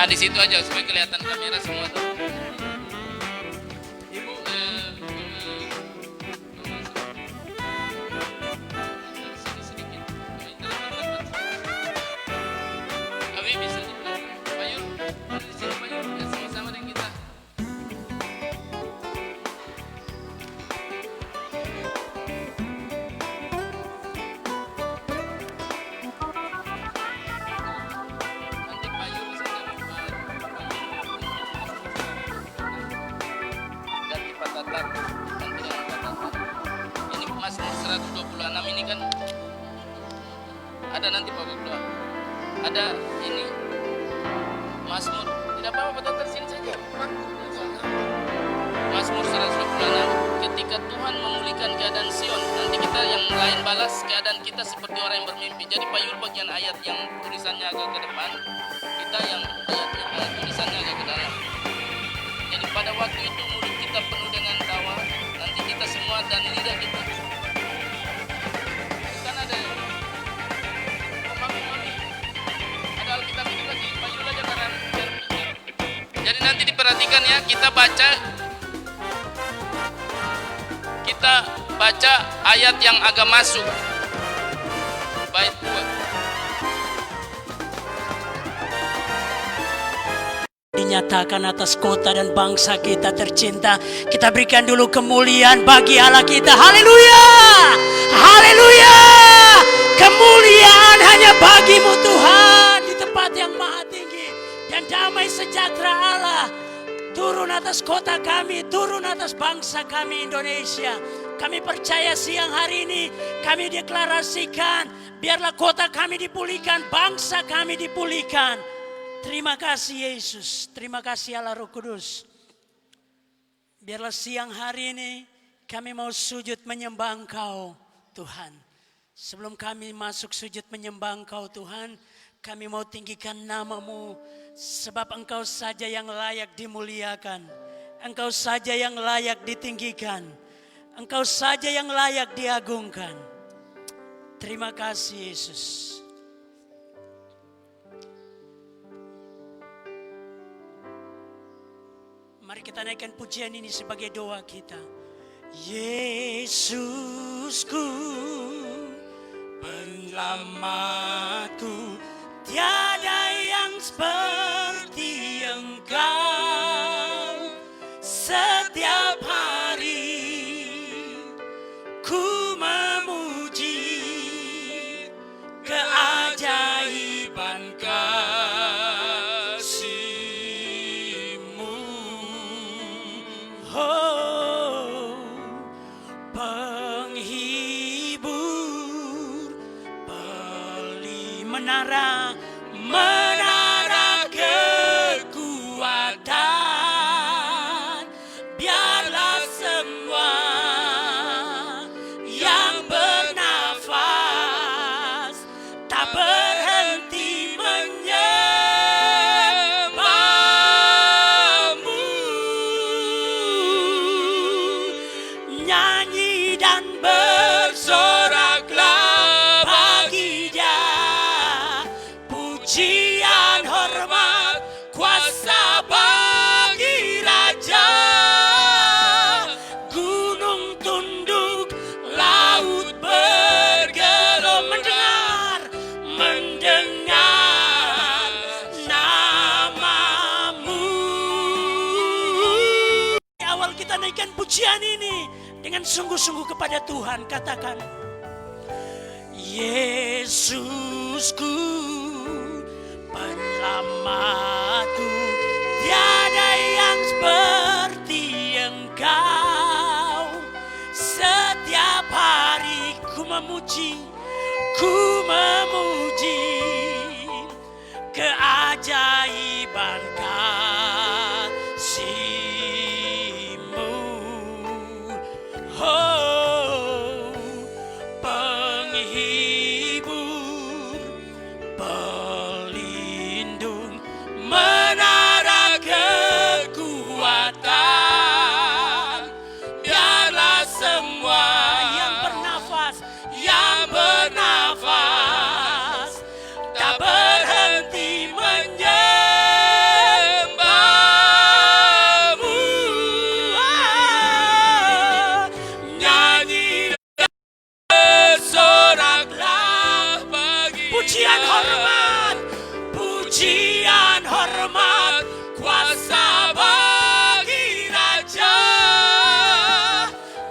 Nah, di situ aja supaya kelihatan kamera semua tuh. Ibu sedikit. Kami bisa di Payur. Ada di sini Payur. Ya, sama-sama dengan kita. Nanti Payur bisa ganti Pak Tatar. Nanti dengan Pak Tatar. Ini Mazmur 126 ini kan ada nanti Pak Ketua. Ada ini Mazmur, tidak apa-apa Pak Tatar, sini saja. Mazmur 126, ketika Tuhan memulihkan keadaan Sion, nanti kita yang lain balas keadaan kita seperti orang yang bermimpi. Jadi Payul bagian ayat yang tulisannya agak ke depan, kita yang ayat tulisannya agak ke dalam. Jadi pada waktu itu mulut kita penuh dengan tawa, nanti kita semua dan lidah kita. Kan ada ada Alkitab itu lagi, Payul aja karena. Jadi nanti diperhatikan ya, kita baca ayat yang agak masuk. Bait 2. Dinyatakan atas kota dan bangsa kita tercinta. Kita berikan dulu kemuliaan bagi Allah kita. Haleluya, haleluya. Kemuliaan hanya bagimu Tuhan, di tempat yang maha tinggi. Dan damai sejahtera Allah turun atas kota kami, turun atas bangsa kami Indonesia. Kami percaya siang hari ini kami deklarasikan, biarlah kota kami dipulihkan, bangsa kami dipulihkan. Terima kasih Yesus, terima kasih Allah Roh Kudus. Biarlah siang hari ini kami mau sujud menyembah Engkau Tuhan. Sebelum kami masuk sujud menyembah Engkau Tuhan, kami mau tinggikan nama-Mu, sebab Engkau saja yang layak dimuliakan. Engkau saja yang layak ditinggikan. Engkau saja yang layak diagungkan. Terima kasih Yesus. Mari kita naikkan pujian ini sebagai doa kita. Yesusku, penyelamatku, tiada yang seperti Engkau. Setiap hari ku memuji keajaiban kasih-Mu. Oh, penghibur, menara kekuatan. Biarlah semua yang bernafas tak berhenti menyembah-Mu. Nyanyi dan bersoraklah bagi Dia, pujian, hormat, kuasa bagi Raja. Gunung tunduk, laut bergelora, mendengar nama-Mu. Di awal kita naikkan pujian ini dengan sungguh-sungguh kepada Tuhan, katakan, Yesusku, penyelamatku, tiada yang seperti Engkau. Setiap hari ku memuji keajaiban kasih-Mu. Oh, penghibur, pelindung, menara kekuatan. Biarlah semua yang bernafas hormat, pujian hormat, kuasa bagi Raja.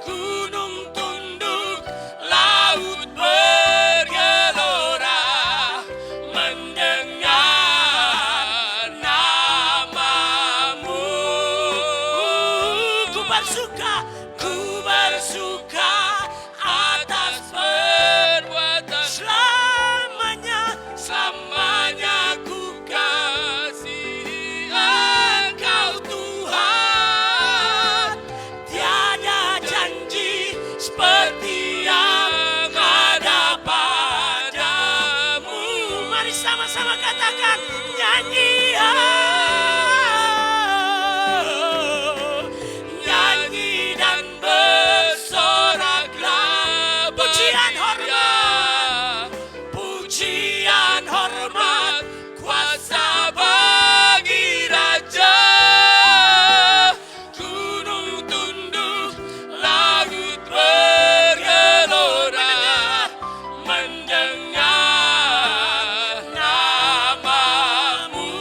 Gunung tunduk, laut bergelora, mendengar namamu. Ku bersuka atas perbuatan. Selamanya ku kasihi Engkau Tuhan. Tiada janji seperti yang ada padamu. Mari sama-sama katakan, nyanyi. Nyanyi dan bersoraklah. Pujian hormat, pujian hormat, kuasa bagi Raja. Gunung tunduk, laut bergelora, mendengar namamu.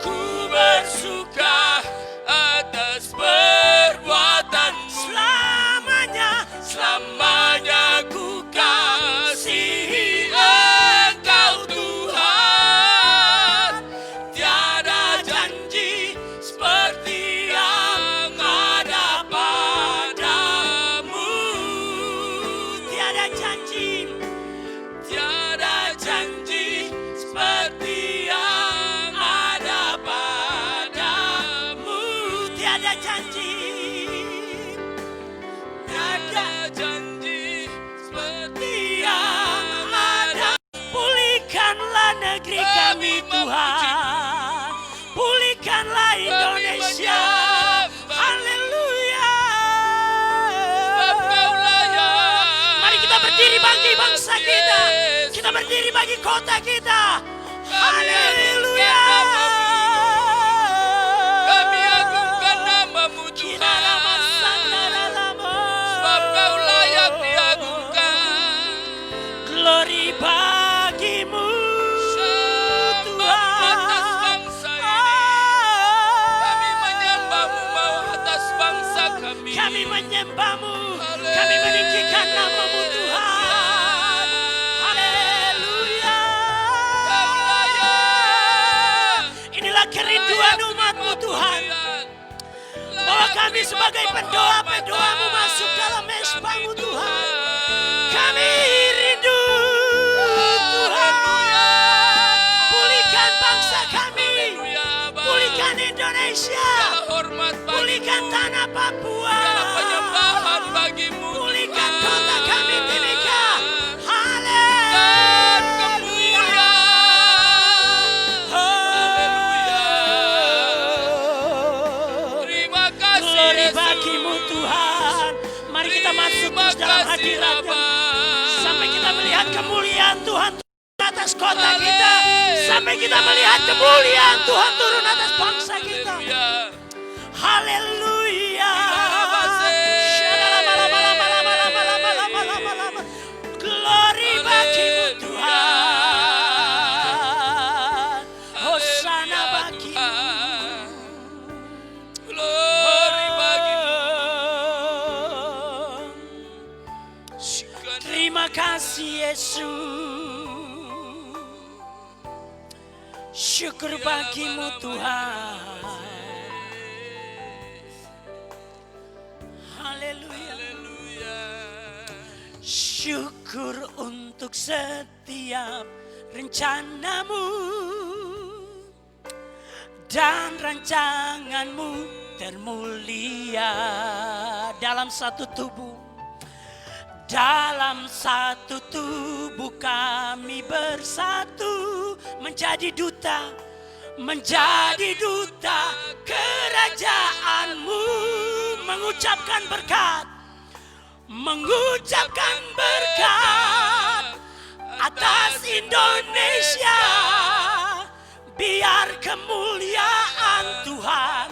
Ku bersuka atas perbuatanmu. Selamanya ku kasihi Engkau Tuhan. Tiada janji seperti yang ada padamu. Tiada janji seperti yang ada padamu. Tiada janji seperti yang ada. Pulihkanlah negeri kami Tuhan, pulihkanlah Indonesia. Haleluya. Mari kita berdiri bagi bangsa kita, kita berdiri bagi kota kita. Haleluya. Kami agungkan namamu Tuhan, sebab Kau layak diagungkan. Glory bagimu Sembah atas bangsa ini. Kami menyembahmu mau atas bangsa kami. Kami menyembahmu, kami meninggikan namamu Tuhan. Haleluya. Kau layak. Inilah kerinduan umatmu Tuhan, bahwa kami sebagai pendoa-pendoamu masuk dalam mesbahmu Tuhan. Kami rindu Tuhan, pulihkan bangsa kami, pulihkan Indonesia, pulihkan tanah Papua, Penyembahan bagimu pulihkan Tuhan. kota kami Timika. Dan kemuliaan. Terima kasih Glory Yesus. bagimu Tuhan. Mari kita masuk terus dalam hadirat-Nya, sampai kita melihat kemuliaan Tuhan turun atas kota kita, sampai kita melihat kemuliaan Tuhan turun atas bangsa kita. Haleluya. Haleluya. Glory bagimu Tuhan. Hosana bagimu. Glory bagimu. Terima kasih Yesus. Syukur bagimu Tuhan. Haleluya. Syukur untuk setiap rencanamu dan rancanganmu termulia dalam satu tubuh. Dalam satu tubuh kami bersatu menjadi duta kerajaanmu, mengucapkan berkat atas Indonesia. Biar kemuliaan Tuhan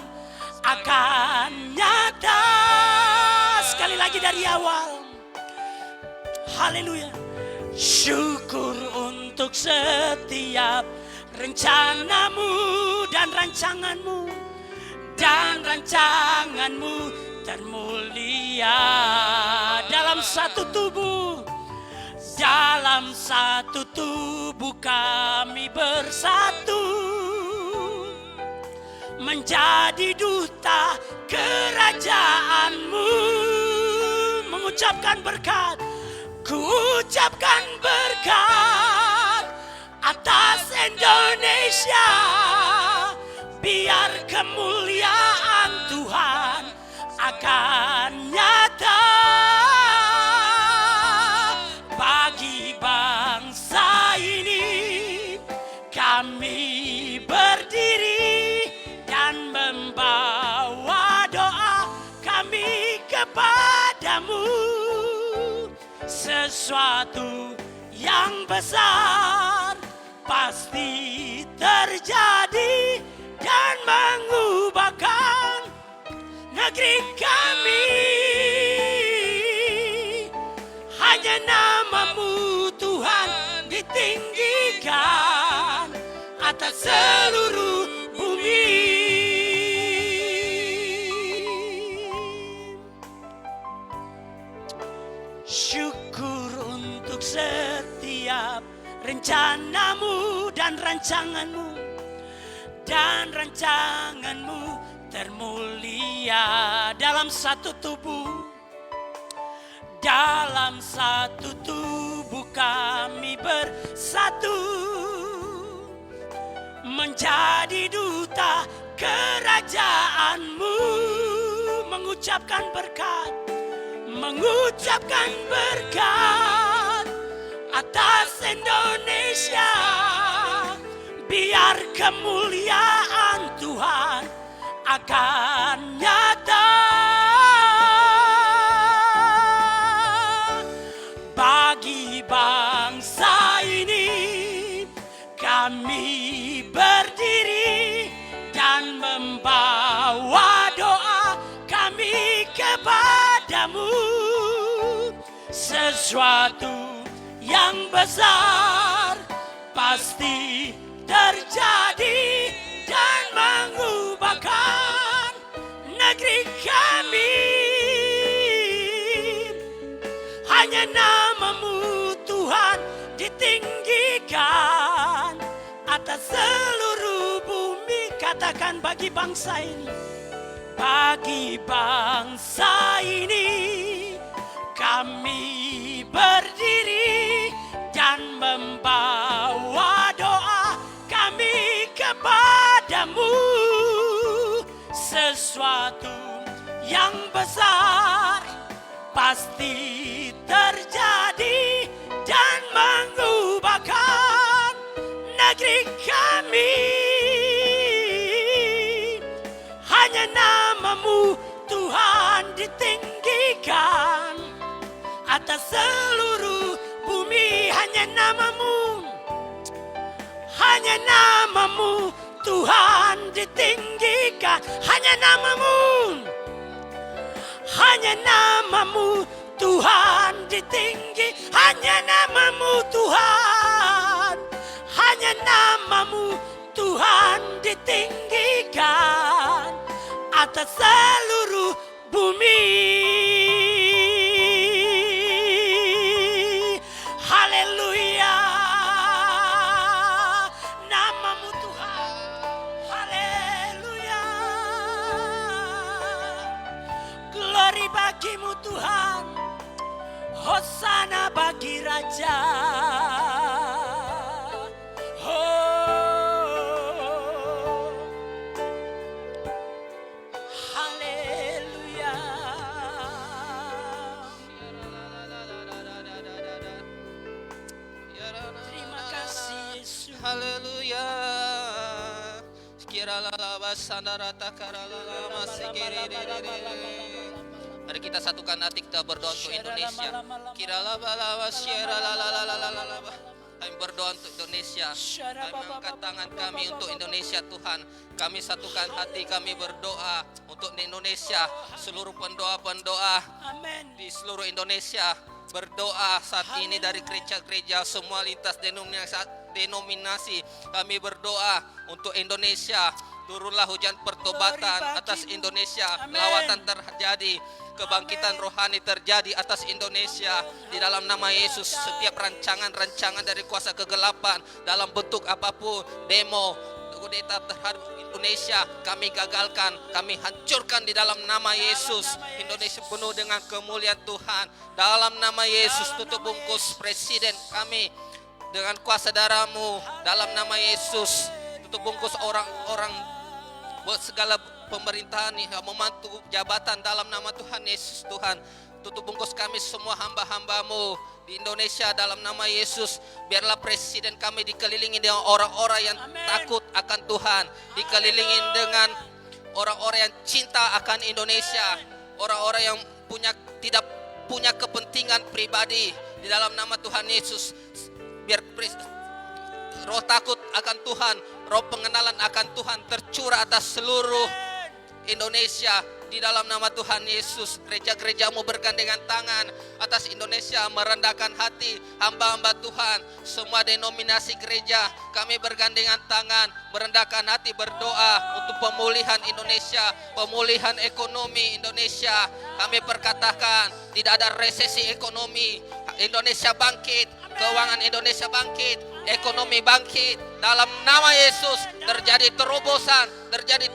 akan nyata. Sekali lagi dari awal. Haleluya. Syukur untuk setiap rencanamu dan rancanganmu, dan rancanganmu termulia dalam satu tubuh. Dalam satu tubuh kami bersatu, menjadi duta kerajaanmu. Mengucapkan berkat, ku ucapkan berkat atas Indonesia. Biar kemuliaan Tuhan akan nyata bagi bangsa ini. Kami berdiri dan membawa doa kami kepadamu. Sesuatu yang besar pasti terjadi dan mengubahkan negeri kami. Hanya namamu Tuhan ditinggikan atas seluruh bumi. Syukur untuk setiap rencanamu dan rancanganmu, dan rancanganmu termulia dalam satu tubuh. Dalam satu tubuh kami bersatu, menjadi duta kerajaanmu. Mengucapkan berkat, mengucapkan berkat atas Indonesia. Biar kemuliaan Tuhan akan nyata bagi bangsa ini. Kami berdiri dan membawa doa kami kepadamu. Sesuatu yang besar pasti terjadi dan mengubahkan negeri kami. Hanya namamu Tuhan ditinggikan atas seluruh bumi. Katakan bagi bangsa ini, bagi bangsa ini kami berdiri dan membawa doa kami kepadamu. Sesuatu yang besar pasti terjadi dan mengubahkan negeri kami. Hanya namamu Tuhan ditinggikan atas seluruh bumi. Hanya namamu, hanya namamu Tuhan ditinggikan. Hanya namamu, hanya namamu Tuhan ditinggi. Hanya namamu Tuhan, hanya namamu Tuhan ditinggikan atas seluruh bumi. Haleluya, namamu Tuhan. Haleluya, glory bagimu Tuhan. Hosana bagi Raja. Oh, haleluya. Terima kasih Yesus. Haleluya. Kiralala basandara takaralala masikiri. Mari kita satukan hati, kita berdoa untuk Indonesia. Kiralala syiralala. Kami berdoa untuk Indonesia. Kami mengangkat tangan kami untuk Indonesia Tuhan. Kami satukan hati, kami berdoa untuk Indonesia. Seluruh pendoa-pendoa Amin. di seluruh Indonesia berdoa saat ini dari gereja-gereja semua lintas denominasi. Kami berdoa untuk Indonesia. Turunlah hujan pertobatan atas Indonesia. Lawatan terjadi, kebangkitan rohani terjadi atas Indonesia. Di dalam nama Yesus, setiap rancangan-rancangan dari kuasa kegelapan dalam bentuk apapun, demo, kudeta terhadap Indonesia, kami gagalkan, kami hancurkan di dalam nama Yesus. Indonesia penuh dengan kemuliaan Tuhan. Dalam nama Yesus, tutup bungkus presiden kami dengan kuasa darah-Mu. Dalam nama Yesus, tutup bungkus orang-orang buat segala pemerintahan yang membantu jabatan dalam nama Tuhan Yesus. Tuhan, tutup bungkus kami semua hamba-hamba-Mu di Indonesia dalam nama Yesus. Biarlah presiden kami dikelilingi dengan orang-orang yang takut akan Tuhan, dikelilingi dengan orang-orang yang cinta akan Indonesia, orang-orang yang tidak punya kepentingan pribadi di dalam nama Tuhan Yesus. Biar roh takut akan Tuhan, roh pengenalan akan Tuhan tercurah atas seluruh Indonesia di dalam nama Tuhan Yesus. Gereja-gereja-Mu bergandengan tangan atas Indonesia, merendahkan hati hamba-hamba Tuhan. Semua denominasi gereja kami bergandengan tangan, merendahkan hati, berdoa untuk pemulihan Indonesia, pemulihan ekonomi Indonesia. Kami perkatakan tidak ada resesi ekonomi. Indonesia bangkit, keuangan Indonesia bangkit, ekonomi bangkit. Dalam nama Yesus terjadi terobosan, terjadi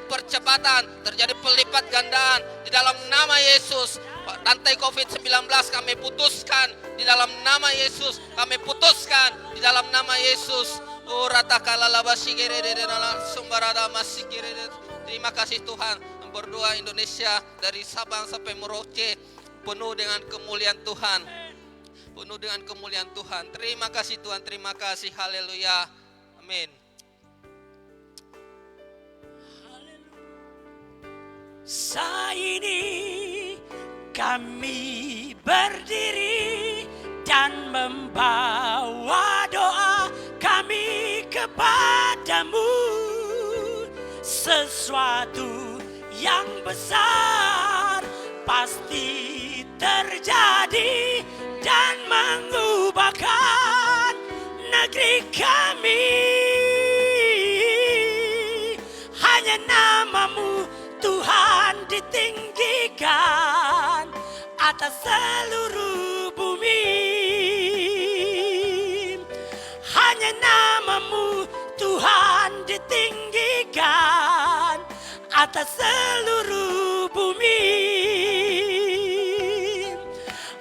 percepatan, terjadi pelipat gandaan di dalam nama Yesus. Rantai COVID-19 kami putuskan di dalam nama Yesus, kami putuskan di dalam nama Yesus. Terima kasih Tuhan. Berdoa Indonesia dari Sabang sampai Merauke penuh dengan kemuliaan Tuhan. Penuh dengan kemuliaan Tuhan. Terima kasih Tuhan, terima kasih. Haleluya. Amin. Saat ini kami berdiri dan membawa doa kami kepadamu. Sesuatu yang besar pasti terjadi dan mengubahkan negeri kami. Hanya nama-Mu Tuhan ditinggikan atas seluruh bumi. Hanya nama-Mu Tuhan ditinggikan atas seluruh bumi.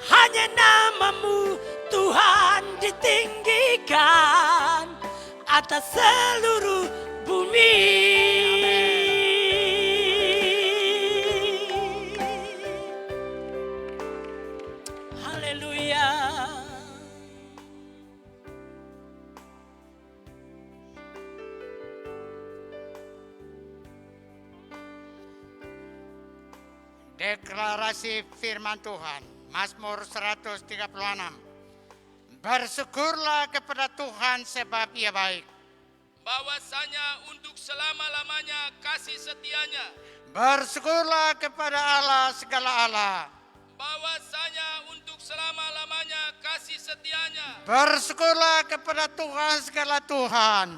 Hanya nama-Mu Tuhan ditinggikan atas seluruh bumi. Haleluya. Deklarasi firman Tuhan, Mazmur 136. Bersyukurlah kepada Tuhan sebab Ia baik. Bahwasanya untuk selama-lamanya kasih setianya. Bersyukurlah kepada Allah segala Allah. Bahwasanya untuk selama-lamanya kasih setianya. Bersyukurlah kepada Tuhan segala Tuhan.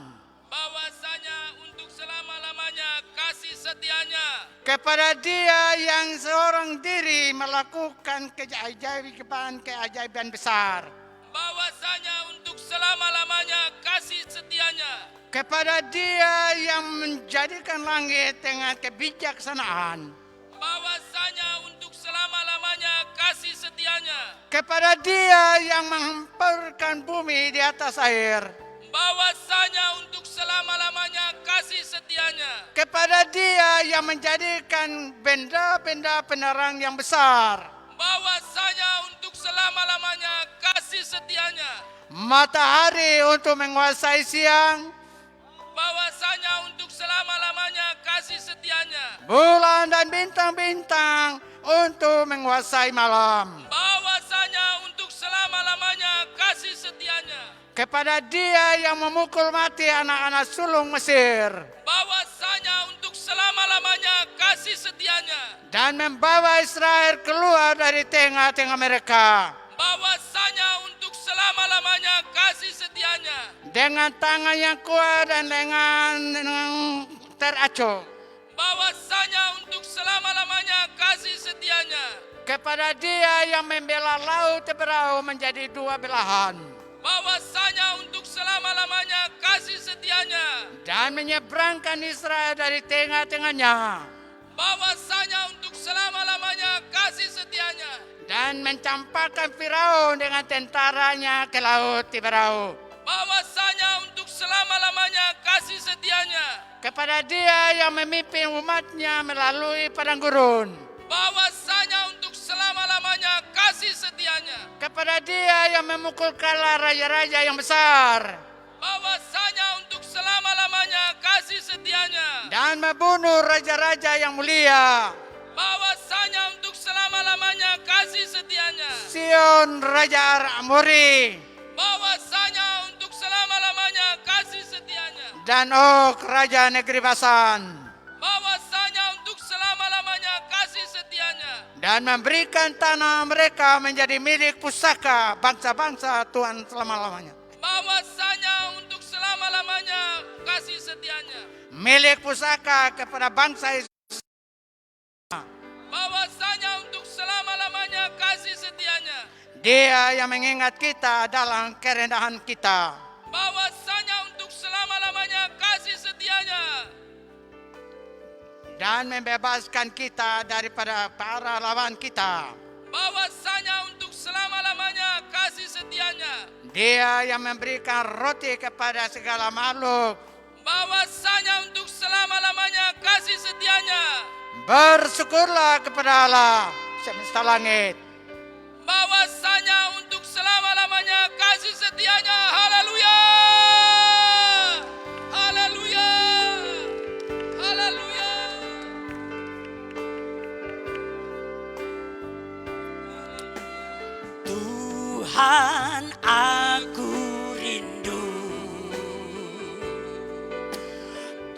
Bahwasanya untuk selama-lamanya kasih setianya. Kepada Dia yang seorang diri melakukan keajaiban besar. Bahwasanya untuk selama-lamanya kasih setianya. Kepada Dia yang menjadikan langit dengan kebijaksanaan. Bahwasanya untuk selama-lamanya kasih setianya. Kepada Dia yang menghamparkan bumi di atas air. Bahwasanya untuk selama-lamanya kasih setianya. Kepada Dia yang menjadikan benda-benda penerang yang besar. Bahwasanya untuk selama-lamanya kasih setianya. Matahari untuk menguasai siang. Bahwasanya untuk selama-lamanya kasih setianya. Bulan dan bintang-bintang untuk menguasai malam. Bahwasanya untuk selama-lamanya kasih setianya. Kepada Dia yang memukul mati anak-anak sulung Mesir. Bahwasanya untuk selama-lamanya kasih setianya. dan membawa Israel keluar dari tengah-tengah mereka bahwasanya untuk selama-lamanya kasih setianya, dengan tangan yang kuat dan dengan teracuh bahwasanya untuk selama-lamanya kasih setianya, kepada Dia yang membela laut Teberau menjadi dua belahan bahwasanya untuk selama-lamanya kasih setianya, dan menyeberangkan Israel dari tengah-tengahnya bahwasanya untuk selama-lamanya kasih setianya, dan mencampakkan Firaun dengan tentaranya ke laut Teberau. bahwasanya untuk selama-lamanya kasih setianya, Kepada Dia yang memimpin umatnya melalui padang gurun, bahwasanya untuk selama-lamanya kasih setianya, kepada Dia yang memukul kalah raja-raja yang besar bahwasanya untuk selama-lamanya kasih setianya, dan membunuh raja-raja yang mulia. bahwasanya untuk selama-lamanya kasih setianya, Sion Raja Amori bahwasanya untuk selama-lamanya kasih setianya, dan Og Raja Negeri Basan, bahwasanya untuk selama-lamanya kasih setianya, dan memberikan tanah mereka menjadi milik pusaka bangsa-bangsa Tuhan selama-lamanya. bahwasanya untuk selama-lamanya kasih setianya, Milik pusaka kepada bangsa Israel. bahwasanya untuk selama-lamanya kasih setianya, Dia yang mengingat kita dalam kerendahan kita, bahwasanya untuk selama-lamanya kasih setianya, dan membebaskan kita daripada para lawan kita. bahwasanya untuk selama-lamanya kasih setianya, Dia yang memberikan roti kepada segala makhluk. bahwasanya untuk selama-lamanya kasih setianya, Bersyukurlah kepada Allah semesta langit. bahwasanya untuk selama-lamanya kasih setianya. Haleluya, haleluya, haleluya. Tuhan, aku rindu.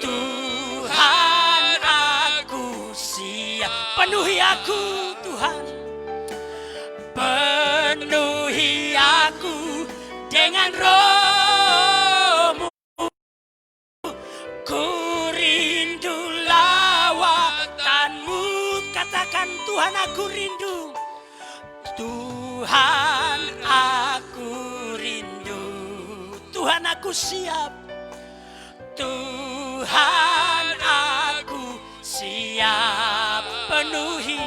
Tuhan, aku siap. Penuhi aku, Tuhan. Penuhi aku dengan roh-Mu. Ku rindu lawatan-Mu. Katakan, Tuhan, aku rindu. Tuhan, aku rindu. Tuhan, aku siap. Tuhan, aku siap. Penuhi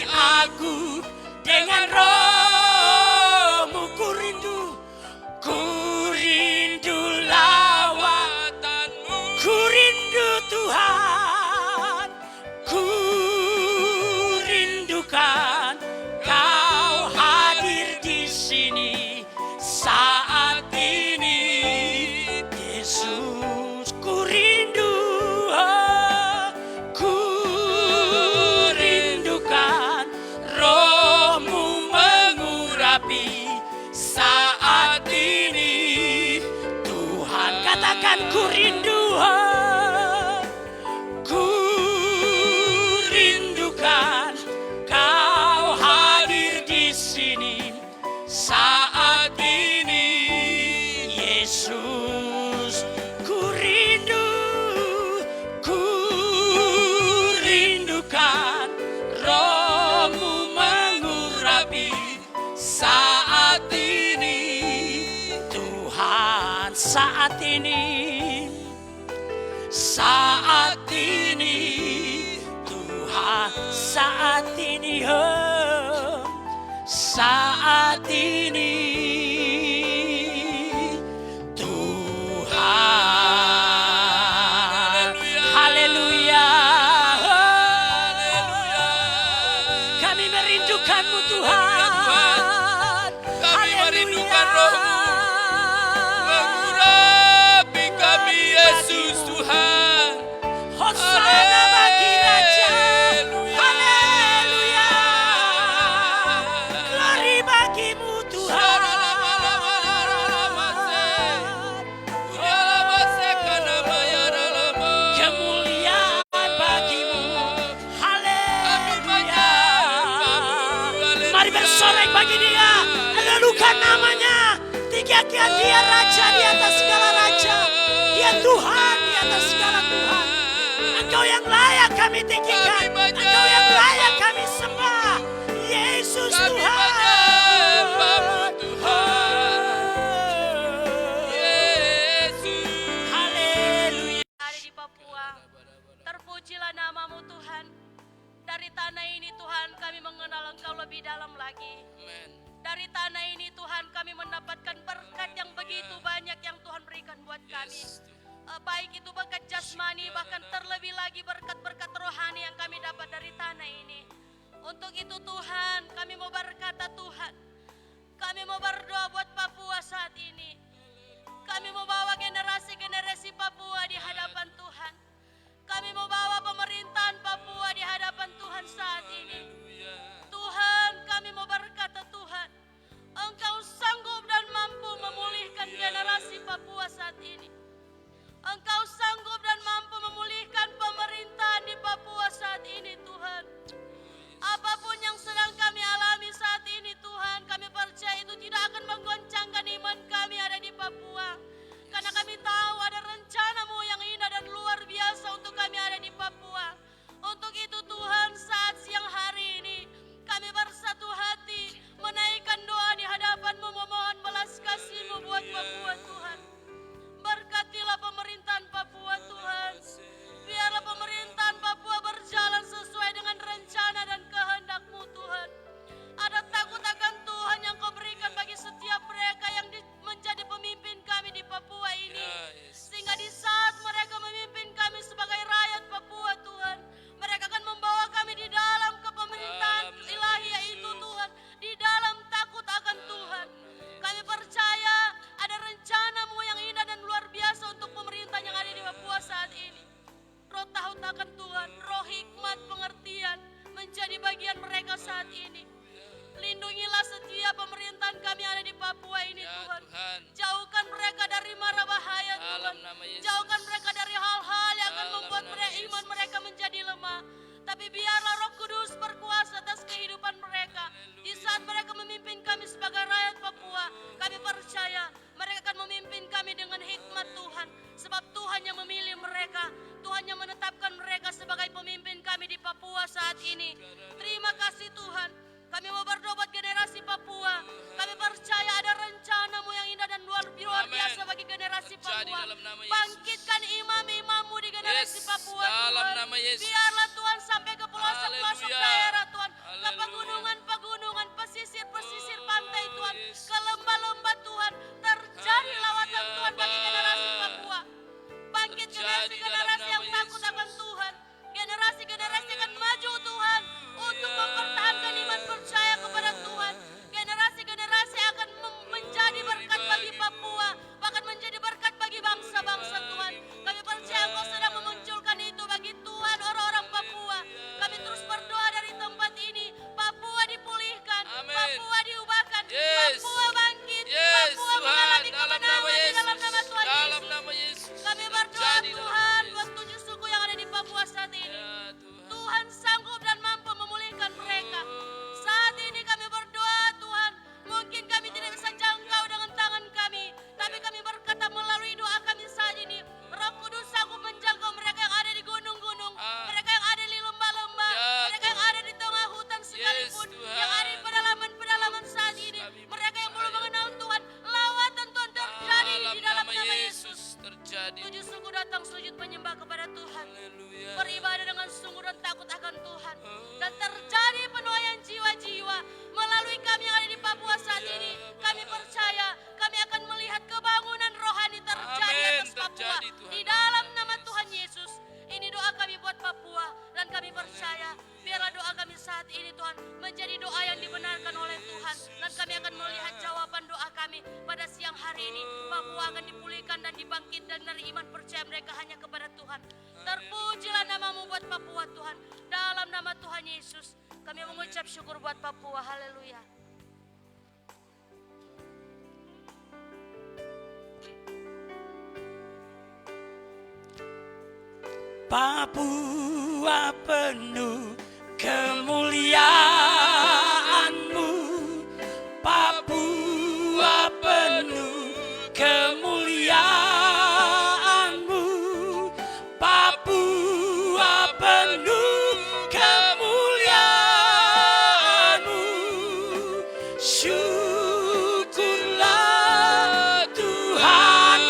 aku dengan roh-Mu. Ku rindu lawatan-Mu. Ku rindu Tuhan. Ku rindukan Kau hadir di sini saat ini. Yesus, ku rindu. Ku rindukan roh-Mu mengurapi saat ini. Tuhan, katakan ku rindu. Ku rindukan Kau hadir di sini saat ini. Yesus, ku rindukan roh-Mu mengurapi saat ini. Tuhan, saat ini. Tuhan, saat ini, saat ini, Tuhan, haleluya, kami merindukan-Mu Tuhan, Kami merindukan Haleluya. Roh-Mu mengurapi kami, Yesus Tuhan. Hosana bagi Raja. Haleluya. Haleluya. Glory bagi-Mu Tuhan. bagi dia. Lalukan namanya. Tinggikan dia raja di atas segala raja. Dia Tuhan di atas segala Tuhan. Engkau yang layak kami tinggikan. Engkau yang layak kami sembah. Yesus Tuhan. Haleluya. Ada di Papua. Terpujilah namamu Tuhan. Dari tanah ini Tuhan kami mengenal Engkau lebih dalam lagi. Dari tanah ini Tuhan kami mendapatkan berkat yang begitu banyak yang Tuhan berikan buat kami. Baik itu berkat jasmani bahkan terlebih lagi berkat-berkat rohani yang kami dapat dari tanah ini. Untuk itu Tuhan kami mau berkata Tuhan, kami mau berdoa buat Papua saat ini. Kami mau bawa generasi-generasi Papua di hadapan Tuhan. Kami mau bawa pemerintahan Papua di hadapan Tuhan saat ini. Tuhan, kami mau berkata Tuhan, Engkau sanggup dan mampu memulihkan generasi Papua saat ini. Engkau sanggup dan mampu memulihkan pemerintahan di Papua saat ini Tuhan. Apapun yang sedang kami alami saat ini Tuhan, kami percaya itu tidak akan menggoncangkan iman kami ada di Papua. Karena kami tahu ada rencana-Mu yang indah dan luar biasa untuk kami ada di Papua. Untuk itu Tuhan, saat siang hari ini kami bersatu hati menaikkan doa di hadapan-Mu, memohon belas kasih-Mu buat Papua Tuhan. Berkatilah pemerintahan Papua Tuhan. Biarlah pemerintahan Papua berjalan sesuai dengan rencana dan kehendak-Mu Tuhan. Ada takut akan Tuhan yang Kau berikan bagi setiap mereka yang menjadi pemimpin kami di Papua ini. Sehingga di saat mereka memimpin kami sebagai rakyat Papua Tuhan, mereka akan membawa kami di dalam kepemerintahan ilahi yaitu Tuhan, di dalam takut akan Tuhan. Kami percaya ada rencana-Mu yang indah dan luar biasa untuk pemerintah yang ada di Papua saat ini. Roh takut akan Tuhan, roh hikmat pengertian menjadi bagian mereka saat ini. Lindungilah setiap pemerintahan kami ada di Papua ini Tuhan. Jauhkan mereka dari mara bahaya Tuhan. Jauhkan mereka dari hal-hal yang akan membuat iman mereka menjadi lemah. Tapi biarlah Roh Kudus berkuasa atas kehidupan mereka. Di saat mereka memimpin kami sebagai rakyat Papua, kami percaya mereka akan memimpin kami dengan hikmat Tuhan. Sebab Tuhan yang memilih mereka, Tuhan yang menetapkan mereka sebagai pemimpin kami di Papua saat ini. Terima kasih Tuhan. Kami mau berdoa buat generasi Papua. Kami percaya ada rencana-Mu yang indah dan luar biasa bagi generasi Papua. Bangkitkan imam-imam-Mu di generasi Papua Tuhan. Biarlah Tuhan sampai ke pelosok-pelosok daerah Tuhan. Ke pegunungan-pegunungan, pesisir-pesisir pantai Tuhan. Ke lembah-lembah Tuhan. Terjadi lawatan Tuhan bagi generasi Papua. Bangkit generasi-generasi yang takut akan Tuhan. Generasi-generasi akan maju Tuhan untuk mempertahankan iman percaya kepada Tuhan. Generasi-generasi akan menjadi berkat bagi Papua, bahkan menjadi berkat bagi bangsa-bangsa Tuhan. Kami percaya Engkau sedang memunculkan itu bagi Tuhan orang-orang Papua. Kami terus berdoa dari tempat ini, Papua dipulihkan, Papua diubahkan, Papua bangkit, Papua mengalami kemenangan di dalam nama Tuhan Yesus. Kami berdoa Tuhan buat 7 suku yang ada di Papua saat ini. Tuhan sanggup dan mampu memulihkan mereka. Saat ini kami berdoa Tuhan, mungkin kami tidak bisa jangkau dengan tangan kami, tapi kami berkata melalui doa kami saat ini, Roh Kudus sanggup menjangkau mereka yang ada di gunung-gunung, mereka yang ada di lembah-lembah, mereka yang ada di tengah hutan sekalipun, yang ada di pedalaman-pedalaman saat ini, mereka yang belum mengenal Tuhan, lawatan Tuhan terjadi di dalam nama Yesus. 7 suku datang sujud menyembah kepada Tuhan, beribadah dengan sungguh dan takut akan Tuhan, dan terjadi penuaian jiwa-jiwa melalui kami yang ada di Papua saat ini. Kami percaya kami akan melihat kebangunan rohani terjadi atas Papua di dalam nama Tuhan Yesus. Ini doa kami buat Papua, dan kami percaya biarlah doa kami saat ini Tuhan menjadi doa yang dibenarkan oleh Tuhan, dan kami akan melihat jawaban doa kami pada siang hari ini. Papua akan dipulihkan dan dibangkitkan dari iman percaya mereka hanya kepada Tuhan. Terpujilah namamu buat Papua Tuhan. Dalam nama Tuhan Yesus kami mengucap syukur buat Papua. Haleluya. Papua penuh kemuliaan-Mu, syukurlah Tuhan.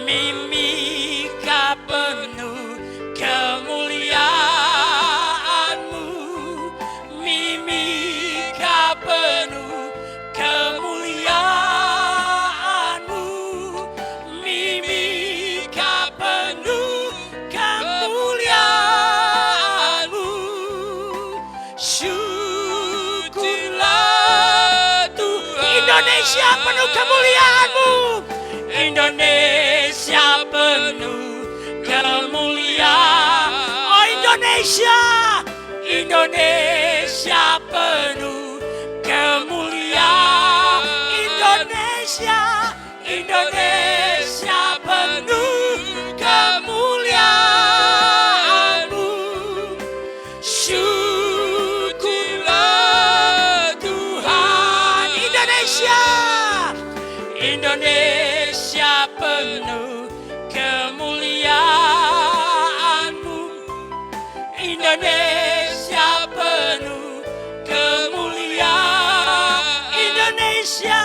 Mimika penuh kemuliaan-Mu, mimika penuh kemuliaan-Mu, mimika penuh kemuliaan-Mu. Syukurlah Tuhan. Indonesia penuh kemuliaan-Mu. Indonesia penuh kemuliaan. Oh Indonesia, Indonesia penuh kemuliaan. Indonesia, Indonesia penuh kemuliaan-Mu. Syukurlah Tuhan. Indonesia, Indonesia penuh kemuliaan-Mu. Indonesia penuh kemuliaan. Indonesia,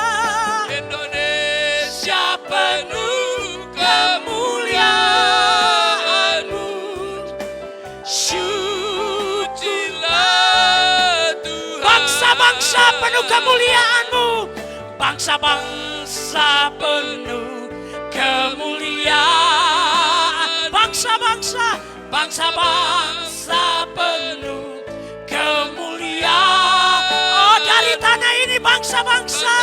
Indonesia penuh kemuliaan-Mu. Syukurlah Tuhan. Bangsa-bangsa penuh kemuliaan-Mu. Bangsa-bangsa penuh kemuliaan. Bangsa-bangsa, bangsa-bangsa penuh kemuliaan. Oh dari tanah ini bangsa-bangsa,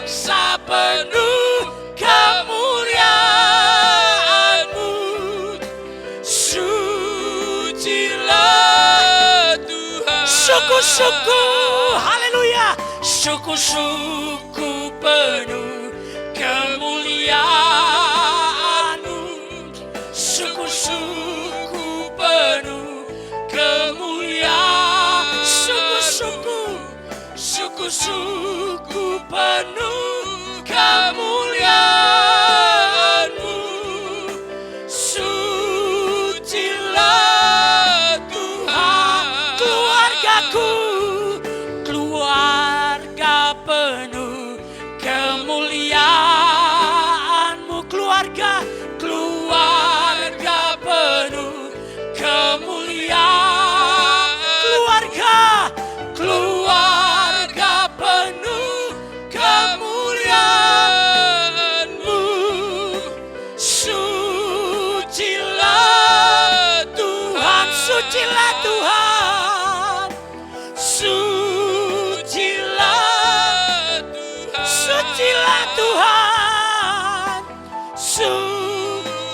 bangsa penuh kemuliaan-Mu. Sucilah Tuhan. Suku-suku, haleluya. Suku-suku penuh kemuliaan-Mu. Suku-suku penuh kemuliaan. Suku-suku penuh kemuliaan-Mu. Sucilah Tuhan. Keluargaku, keluarga penuh kemuliaan-Mu. Keluarga, keluarga penuh kemuliaan. Keluarga, keluarga penuh kemuliaan-Mu. Sucilah Tuhan, sucilah Tuhan. Sucilah Tuhan, sucilah Tuhan. Sucilah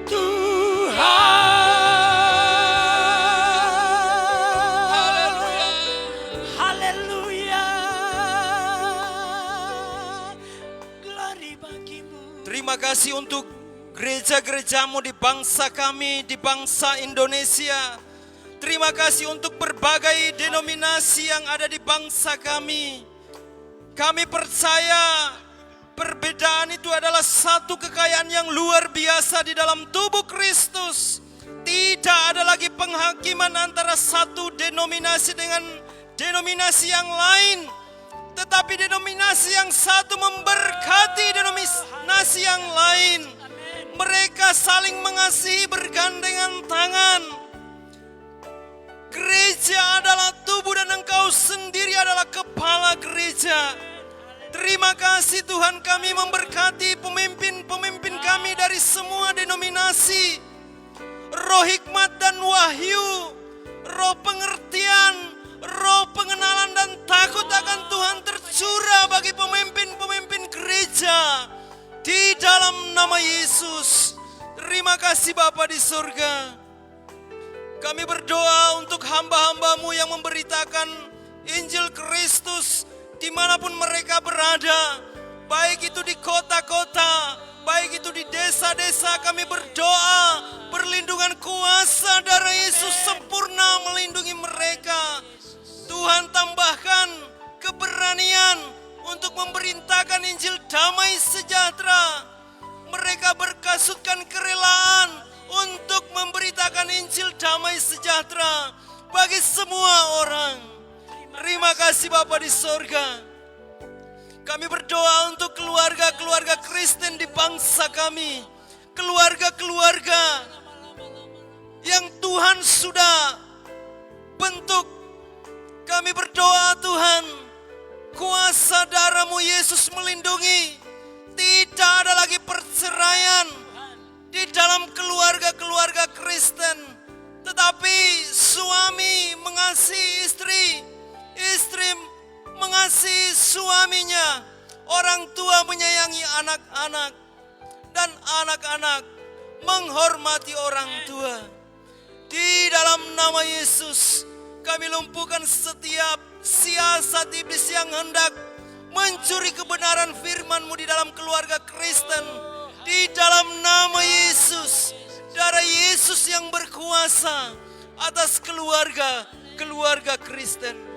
Tuhan. Haleluya. Glory bagi-Mu. Terima kasih untuk gereja-gereja-Mu di bangsa kami, di bangsa Indonesia. Terima kasih untuk berbagai denominasi yang ada di bangsa kami. Kami percaya perbedaan itu adalah satu kekayaan yang luar biasa di dalam tubuh Kristus. Tidak ada lagi penghakiman antara satu denominasi dengan denominasi yang lain. Tetapi denominasi yang satu memberkati denominasi yang lain. Mereka saling mengasihi, bergandengan tangan. Gereja adalah tubuh dan Engkau sendiri adalah kepala gereja. Terima kasih Tuhan, kami memberkati pemimpin-pemimpin kami dari semua denominasi. Roh hikmat dan wahyu, roh pengertian, roh pengenalan dan takut akan Tuhan tercurah bagi pemimpin-pemimpin gereja. Di dalam nama Yesus. Terima kasih Bapa di surga. Kami berdoa untuk hamba-hamba-Mu yang memberitakan Injil Kristus dimanapun mereka berada, baik itu di kota-kota, baik itu di desa-desa. Kami berdoa perlindungan kuasa darah Yesus sempurna melindungi mereka. Tuhan tambahkan keberanian untuk memerintahkan Injil damai sejahtera. Mereka berkasutkan kerelaan untuk memberitakan Injil damai sejahtera bagi kasih Bapa di sorga. Kami berdoa untuk keluarga-keluarga Kristen di bangsa kami. Keluarga-keluarga yang Tuhan sudah bentuk. Kami berdoa Tuhan, kuasa darah-Mu Yesus melindungi. Tidak ada lagi perceraian di dalam keluarga-keluarga Kristen. Tetapi suami mengasihi istri, istri mengasihi suaminya, orang tua menyayangi anak-anak, dan anak-anak menghormati orang tua. Di dalam nama Yesus, kami lumpuhkan setiap siasat iblis yang hendak mencuri kebenaran firman-Mu di dalam keluarga Kristen. Di dalam nama Yesus, darah Yesus yang berkuasa atas keluarga Kristen.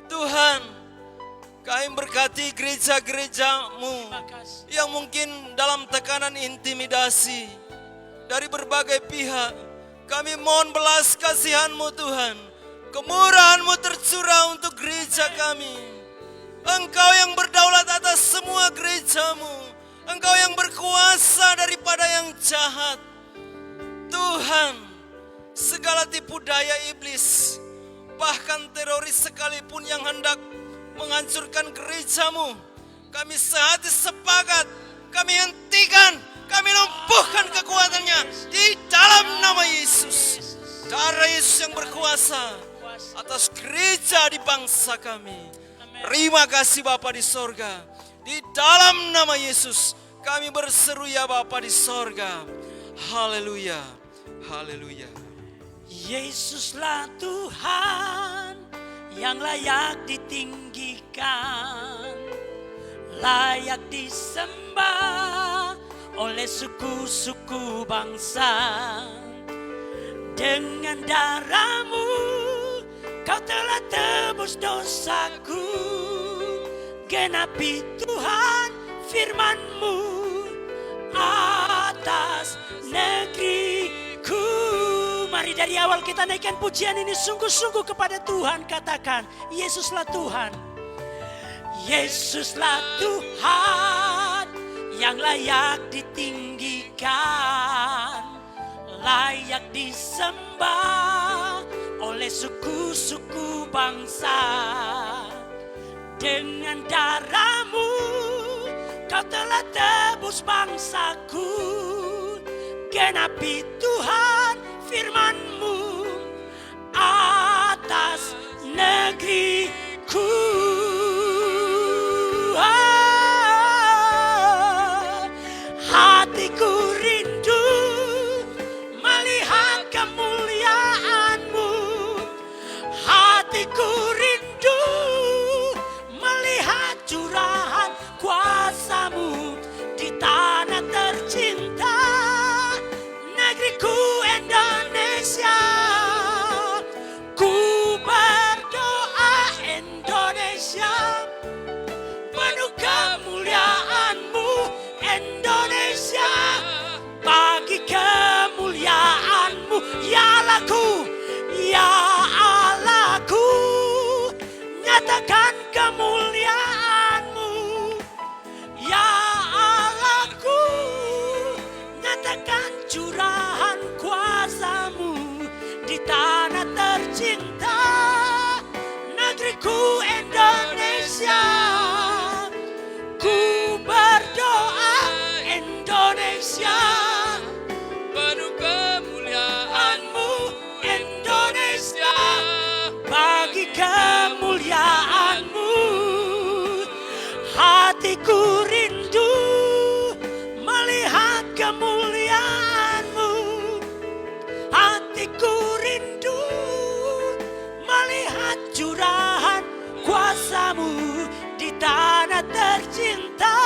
Tuhan, kami berkati gereja-gereja-Mu yang mungkin dalam tekanan intimidasi dari berbagai pihak. Kami mohon belas kasihan-Mu Tuhan. Kemurahan-Mu tercurah untuk gereja kami. Engkau yang berdaulat atas semua gereja-Mu. Engkau yang berkuasa daripada yang jahat. Tuhan, segala tipu daya iblis, bahkan teroris sekalipun yang hendak menghancurkan gereja-Mu, kami sehati sepakat, kami hentikan, kami lumpuhkan kekuatannya di dalam nama Yesus. Darah Yesus yang berkuasa atas gereja di bangsa kami. Terima kasih Bapa di sorga. Di dalam nama Yesus kami berseru ya Bapa di sorga. Haleluya, haleluya. Yesuslah Tuhan yang layak ditinggikan, layak disembah oleh suku-suku bangsa. Dengan darah-Mu Kau telah tebus dosaku. Genapi Tuhan firman-Mu atas negeriku. Mari dari awal kita naikkan pujian ini sungguh-sungguh kepada Tuhan. Katakan, Yesuslah Tuhan. Yesuslah Tuhan yang layak ditinggikan, layak disembah oleh suku-suku bangsa. Dengan darah-Mu Kau telah tebus bangsaku. Genapi Tuhan firman-Mu atas negeriku. Hatiku rindu melihat kemuliaan-Mu. Hatiku rindu melihat curahan kuasa-Mu di tanah tercinta, negeriku Indonesia. Ku berdoa Indonesia, penuh kemuliaan-Mu Indonesia. Bagi kemuliaan-Mu ya Allahku, ya Allahku, nyatakan kemuliaan-Mu ya Allahku, nyatakan curahan kuasa-Mu di tanah tercinta, negeriku Indonesia. Ku berdoa Indonesia, Penuh kemuliaan-Mu Indonesia. Bagi kemuliaan-Mu hatiku rindu melihat kemuliaan-Mu. Hatiku rindu melihat curahan kuasa-Mu di tanah tercinta,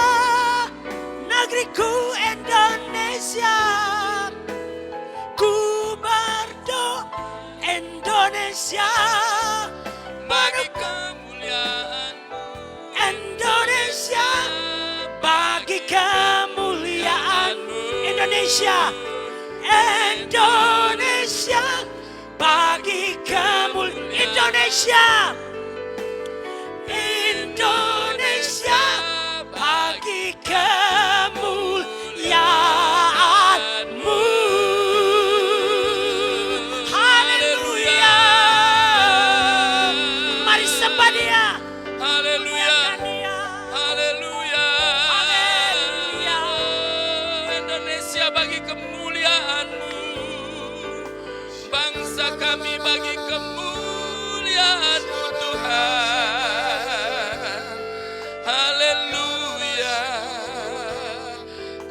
negeriku Indonesia. Ku berdoa Indonesia, bagi kemuliaan-Mu Indonesia. Bagi kemuliaan-Mu Indonesia, Indonesia. Bagi kemuliaan Indonesia, bagi kemuliaan-Mu Tuhan. Haleluya.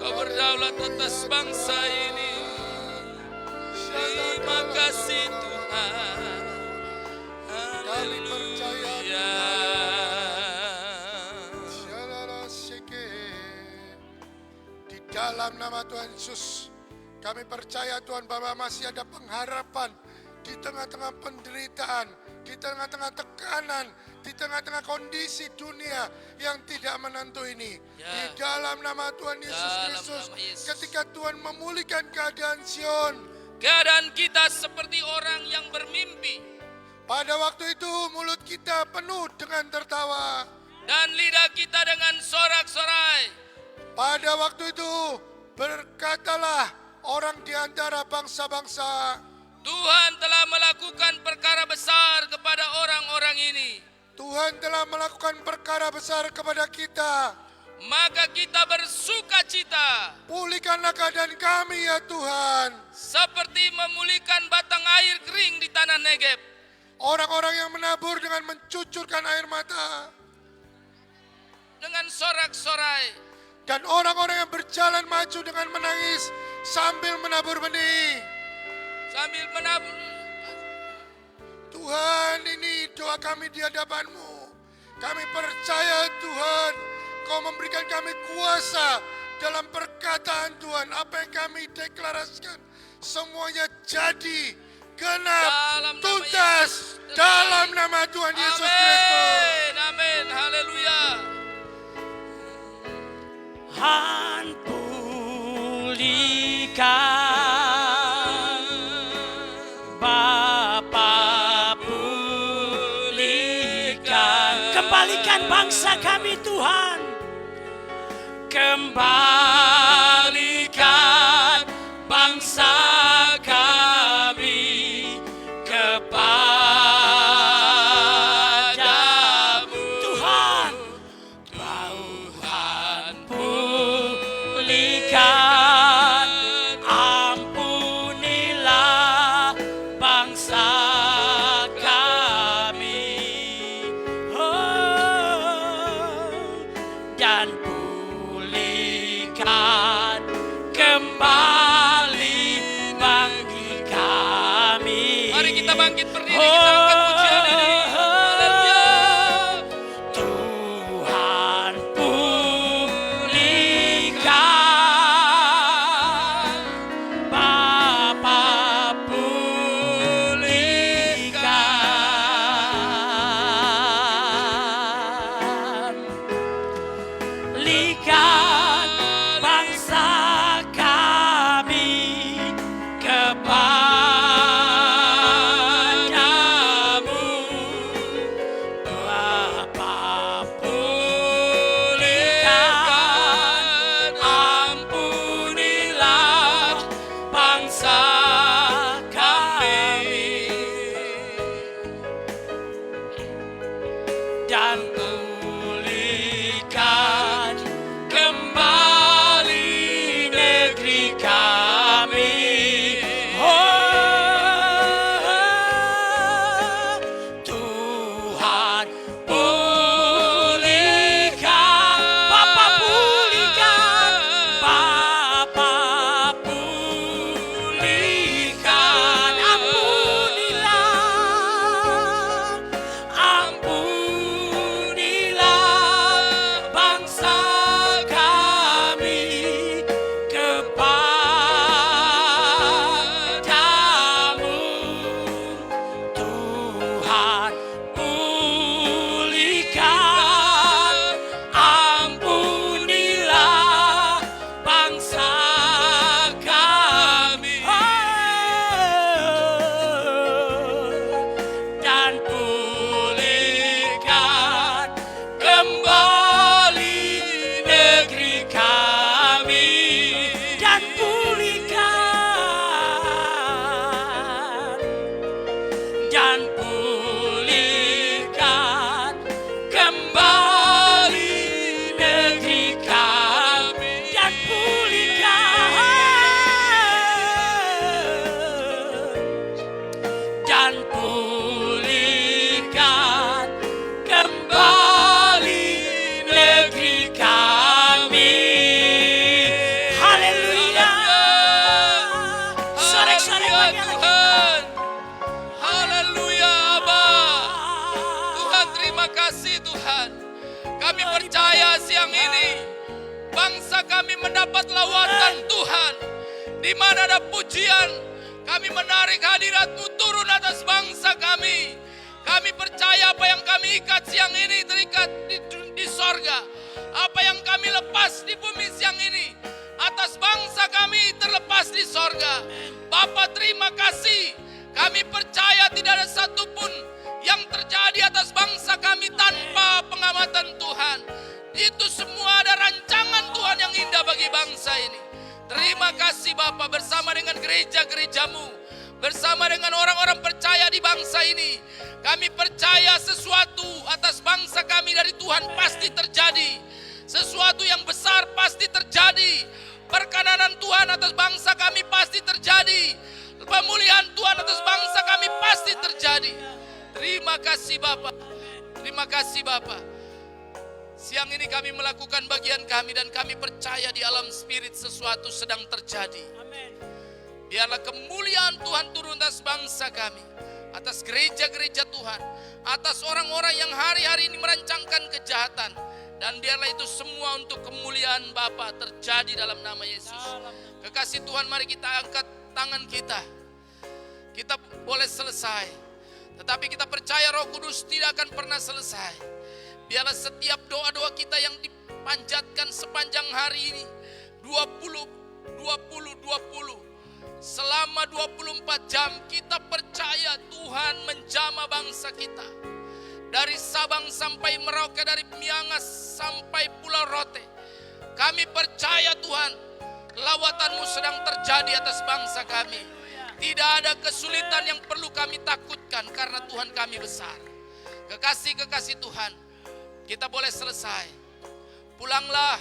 Kau berdaulat atas bangsa ini. Terima kasih Tuhan. Kami percaya Haleluya. di dalam nama Tuhan Yesus. Kami percaya Tuhan bahwa masih ada pengharapan di tengah-tengah penderitaan, di tengah-tengah tekanan, di tengah-tengah kondisi dunia yang tidak menentu ini. Ya. Di dalam nama Tuhan Yesus Dalam Kristus, nama Yesus. ketika Tuhan memulihkan keadaan Sion, Keadaan kita seperti orang yang bermimpi, pada waktu itu mulut kita penuh dengan tertawa. dan lidah kita dengan sorak-sorai. Pada waktu itu berkatalah orang di antara bangsa-bangsa, Tuhan telah melakukan perkara besar kepada orang-orang ini. Tuhan telah melakukan perkara besar kepada kita. Maka kita bersuka cita, Pulihkanlah keadaan kami ya Tuhan. seperti memulihkan batang air kering di tanah Negeb. Orang-orang yang menabur dengan mencucurkan air mata. Dengan sorak-sorai, Dan orang-orang yang berjalan maju dengan menangis sambil menabur benih. sambil menabur. Tuhan, ini doa kami di hadapan-Mu. Kami percaya Tuhan, Kau memberikan kami kuasa dalam perkataan Tuhan. Apa yang kami deklarasikan, semuanya jadi, genap, Dalam nama tuntas, Yesus. dalam nama Tuhan Yesus Kristus. Amin, amin, haleluya. Han pulihkan, Bapa pulihkan. Kembalikan bangsa kami Tuhan. Kembalikan bangsa kami kepadamu Tuhan. Tuhan pulihkan, ampunilah bangsa kami, dan pulihkan kembali bagi kami. Mari kita bangkit berdiri, kita angkat pujian ini. Haleluya. Tuhan pulihkan, Bapa pulihkan, pulihkan bangsa kami kepadamu, Bapa pulihkan, ampunilah bangsa kami, dan pulihkan kembali negeri kami. Tuhan pulihkan, Bapa pulihkan, Bapa pulihkan, ampunilah bangsa kami kepadamu. Tuhan pulihkan, ampunilah bangsa kami, dan pulihkan kembali negeri kami, dan pulihkan, dan pulihkan kembali negeri kami, dan pulihkan, dan pulihkan kembali negeri kami. Haleluya. Sorak-sorak bagi Allah. Tuhan. Haleluya, Aba. Tuhan, terima kasih Tuhan. Kami percaya siang ini bangsa kami mendapat lawatan Tuhan. Di mana ada pujian, kami menarik hadirat-Mu turun atas bangsa kami. Kami percaya apa yang kami ikat siang ini terikat di sorga. Apa yang kami lepas di bumi siang ini atas bangsa kami terlepas di sorga. Bapa, terima kasih. Kami percaya tidak ada satupun yang terjadi atas bangsa kami tanpa pengamatan Tuhan. Itu semua ada rancangan Tuhan yang indah bagi bangsa ini. Terima kasih Bapa, bersama dengan gereja-gereja-Mu, bersama dengan orang-orang percaya di bangsa ini. Kami percaya sesuatu atas bangsa kami dari Tuhan pasti terjadi. Sesuatu yang besar pasti terjadi. Perkenanan Tuhan atas bangsa kami pasti terjadi. Pemulihan Tuhan atas bangsa kami pasti terjadi. Terima kasih Bapa. Terima kasih Bapa. Siang ini kami melakukan bagian kami dan kami percaya di alam spirit sesuatu sedang terjadi. Biarlah kemuliaan Tuhan turun atas bangsa kami, atas gereja-gereja Tuhan, atas orang-orang yang hari-hari ini merancangkan kejahatan. Dan biarlah itu semua untuk kemuliaan Bapa terjadi dalam nama Yesus. Kekasih Tuhan, mari kita angkat tangan kita. Kita boleh selesai, tetapi kita percaya Roh Kudus tidak akan pernah selesai. Biarlah setiap doa-doa kita yang dipanjatkan sepanjang hari ini 20 selama 24 jam kita percaya Tuhan menjamah bangsa kita. Dari Sabang sampai Merauke, dari Miangas sampai Pulau Rote. Kami percaya Tuhan, lawatan-Mu sedang terjadi atas bangsa kami. Tidak ada kesulitan yang perlu kami takutkan karena Tuhan kami besar. Kekasih-kekasih Tuhan, kita boleh selesai. Pulanglah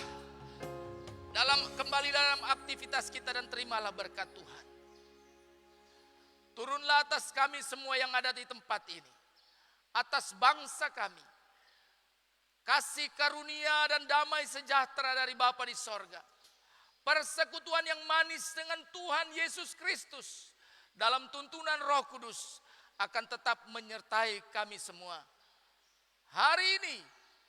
kembali dalam aktivitas kita dan terimalah berkat Tuhan. Turunlah atas kami semua yang ada di tempat ini. Atas bangsa kami. Kasih karunia dan damai sejahtera dari Bapa di sorga. Persekutuan yang manis dengan Tuhan Yesus Kristus dalam tuntunan Roh Kudus akan tetap menyertai kami semua. Hari ini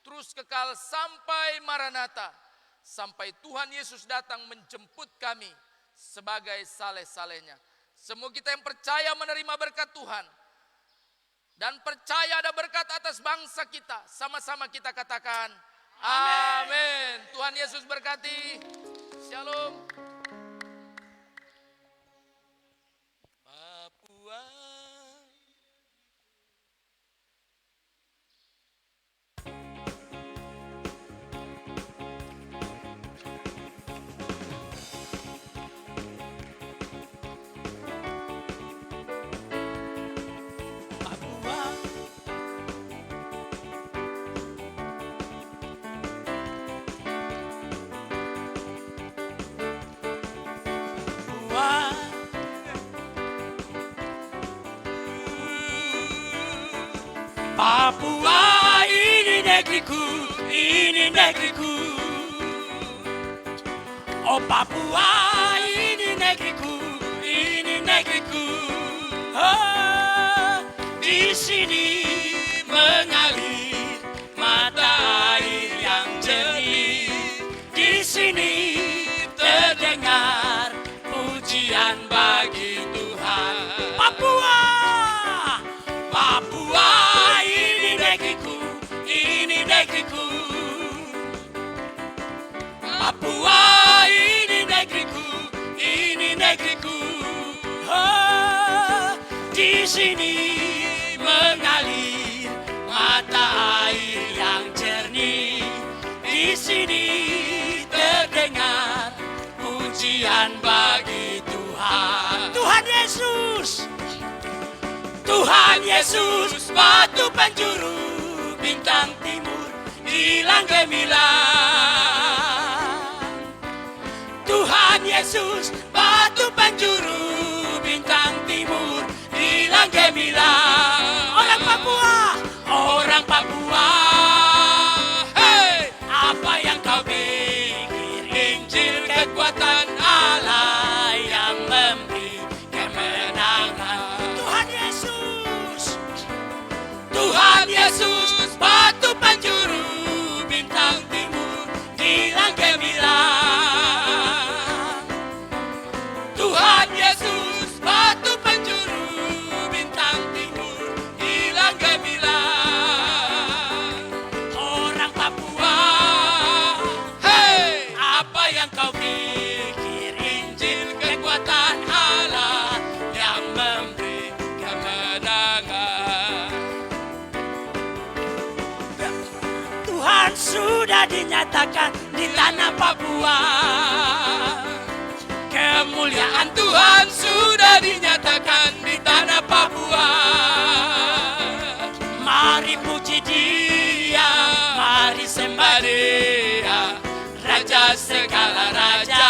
terus kekal sampai Maranatha, sampai Tuhan Yesus datang menjemput kami sebagai saleh-salehnya. Semua kita yang percaya menerima berkat Tuhan dan percaya ada berkat atas bangsa kita, sama-sama kita katakan amin. Tuhan Yesus berkati. Shalom. Papua. Papua ini negeriku, ini negeriku. Oh Papua ini negeriku, ini negeriku. Oh, di sini mengalir mata air yang jernih. Di sini terdengar pujian bagi Tuhan. Papua, Papua. Negeriku, Papua ini negeriku, ini negeriku. Oh, di sini mengalir mata air yang jernih. Di sini terdengar pujian bagi Tuhan. Tuhan Yesus, Tuhan Yesus, batu penjuru, bintang timur, hilang gemilang. Tuhan Yesus, batu penjuru, bintang timur, hilang hilang gemilang. Orang Papua, orang Papua, Hey, apa yang kau pikir? Injil kekuatan Allah yang memberi kemenangan. Tuhan Yesus, Tuhan Yesus, batu penjuru bintang timur, hilang gemilang. Tuhan Yesus, batu penjuru bintang timur, hilang gemilang. Orang Papua, hey, apa yang kau pikir? Injil kekuatan Allah yang memberi kemenangan. Tuhan sudah dinyatakan di tanah Papua. Kemuliaan Tuhan sudah dinyatakan di tanah Papua. Mari puji Dia, mari sembah Dia, Raja segala raja.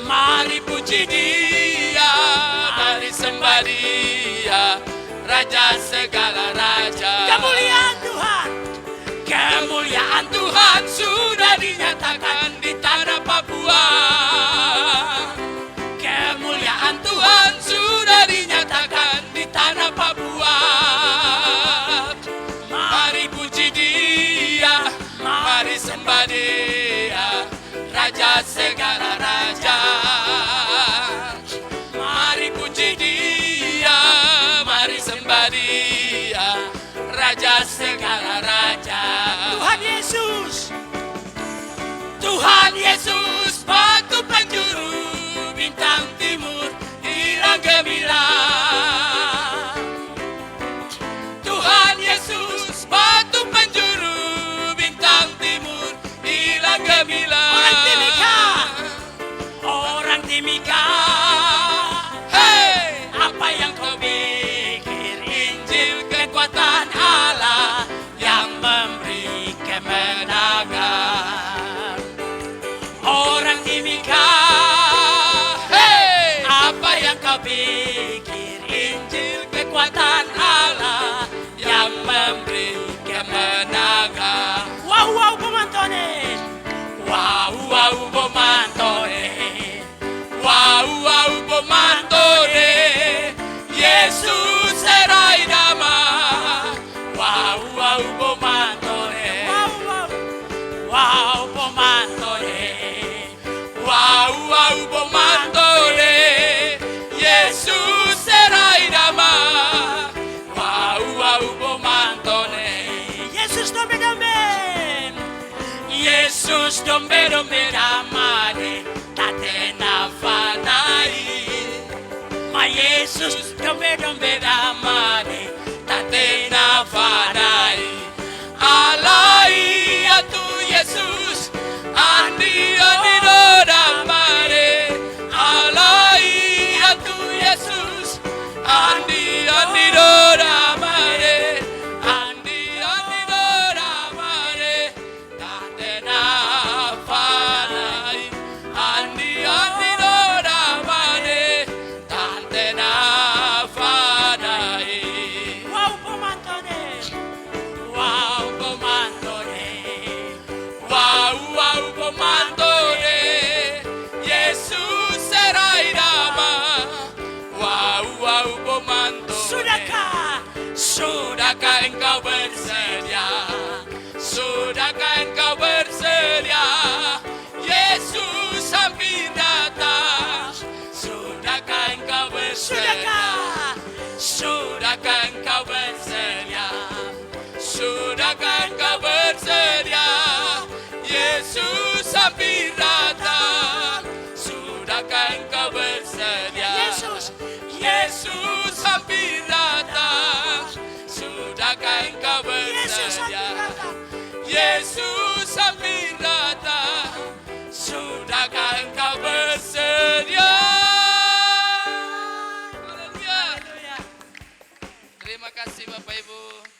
Mari puji Dia, mari sembah Dia, Raja segala raja. Kemuliaan Tuhan, kemuliaan Tuhan sudah dinyatakan di tanah Papua. Kemuliaan Tuhan sudah dinyatakan di tanah Papua. Mari puji Dia, mari sembah Dia, Raja segala raja. Mari puji Dia, mari sembah Dia, Raja segala raja. Tuhan Yesus, Tuhan Yesus, batu penjuru bintang timur, hilang gemilang. Tuhan Yesus, batu penjuru bintang timur, hilang gemilang. Orang Timika, orang Timika, Hey, apa yang kau pikir? Injil kekuatan Allah yang memberi kemenangan. Orang Timika, hey, apa yang kau pikir? Injil kekuatan Allah yang memberi kemenangan. Wow, wow, pemantone. Wow, wow, pemantone. Wow, wow, pemantone. Yesus serai damai. Wow, wow, pemantone. Wow, wow, wow, pemantone. Wow, wow, pemantone. Yesus serai damai. Wow, wow, pemantone. Yesus dombe-dombe. Yesus dombe-dombe damai. Tatena fanai. Ma Yesus dombe-dombe damai. Tatena fanai. Alai atu Yesus. Andi andi do damai. Alai atu Yesus. Andi andi do damai. Andi andi do damai. Tatena fanai. Andi andi do damai. Tatena fanai. Wow, pemantone. Wow, pemantone. Wow, wow, pemantone. Yesus serai damai. Wow, wow, pemantone. Sudahkah engkau bersedia? Sudahkah engkau bersedia? Yesus hampir datang. Sudahkah engkau bersedia? Sudahkah engkau bersedia? Sudahkah engkau bersedia? Yesus hampir datang. Sudahkah engkau bersedia? Yesus hampir datang. Sudahkah engkau bersedia? Yesus hampir datang. Sudahkah engkau bersedia? Haleluya. Terima kasih Bapak Ibu.